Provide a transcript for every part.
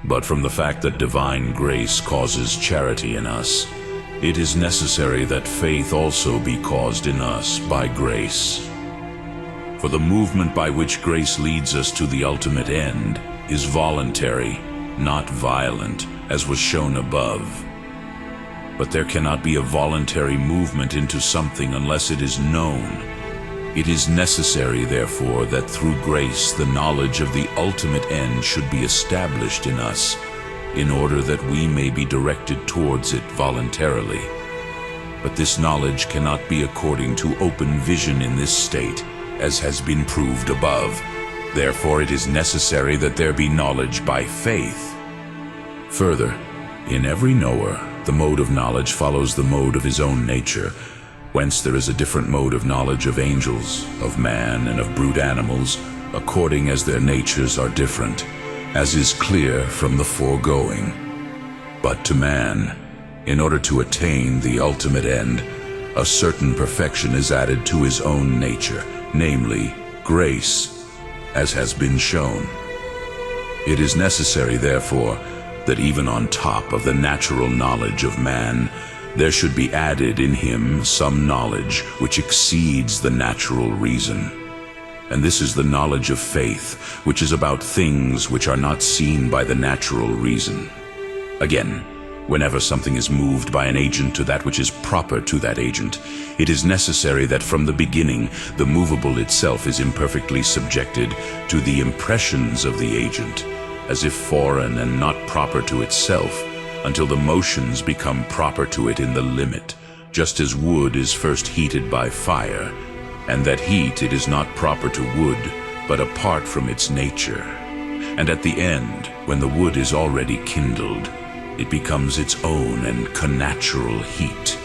But from the fact that divine grace causes charity in us, it is necessary that faith also be caused in us by grace. For the movement by which grace leads us to the ultimate end is voluntary, not violent, as was shown above. But there cannot be a voluntary movement into something unless it is known. It is necessary, therefore, that through grace the knowledge of the ultimate end should be established in us, in order that we may be directed towards it voluntarily. But this knowledge cannot be according to open vision in this state, as has been proved above. Therefore it is necessary that there be knowledge by faith. Further, in every knower, the mode of knowledge follows the mode of his own nature, whence there is a different mode of knowledge of angels, of man, and of brute animals, according as their natures are different, as is clear from the foregoing. But to man, in order to attain the ultimate end, a certain perfection is added to his own nature, namely, grace, as has been shown. It is necessary, therefore, that even on top of the natural knowledge of man, there should be added in him some knowledge which exceeds the natural reason. And this is the knowledge of faith, which is about things which are not seen by the natural reason. Again, whenever something is moved by an agent to that which is proper to that agent, it is necessary that from the beginning the movable itself is imperfectly subjected to the impressions of the agent, as if foreign and not proper to itself, until the motions become proper to it in the limit, just as wood is first heated by fire, and that heat it is not proper to wood, but apart from its nature. And at the end, when the wood is already kindled, it becomes its own and connatural heat.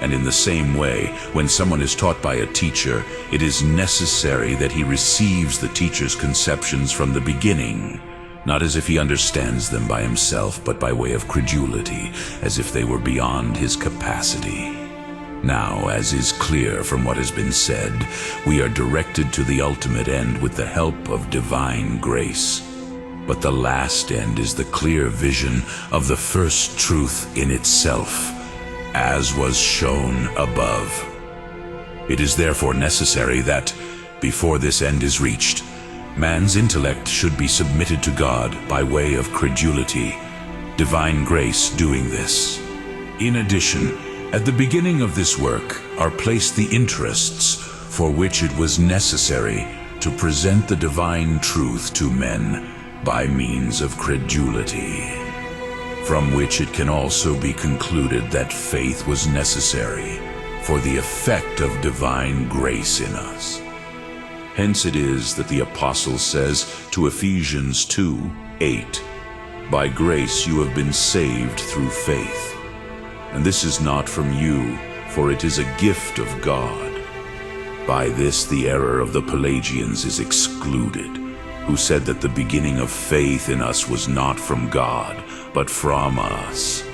And in the same way, when someone is taught by a teacher, it is necessary that he receives the teacher's conceptions from the beginning, not as if he understands them by himself, but by way of credulity, as if they were beyond his capacity. Now, as is clear from what has been said, we are directed to the ultimate end with the help of divine grace. But the last end is the clear vision of the first truth in itself, as was shown above. It is therefore necessary that, before this end is reached, man's intellect should be submitted to God by way of credulity, divine grace doing this. In addition, at the beginning of this work are placed the interests for which it was necessary to present the divine truth to men by means of credulity, from which it can also be concluded that faith was necessary for the effect of divine grace in us. Hence it is that the Apostle says to Ephesians 2:8, "By grace you have been saved through faith. And this is not from you, for it is a gift of God. By this the error of the Pelagians is excluded, who said that the beginning of faith in us was not from God, but from us."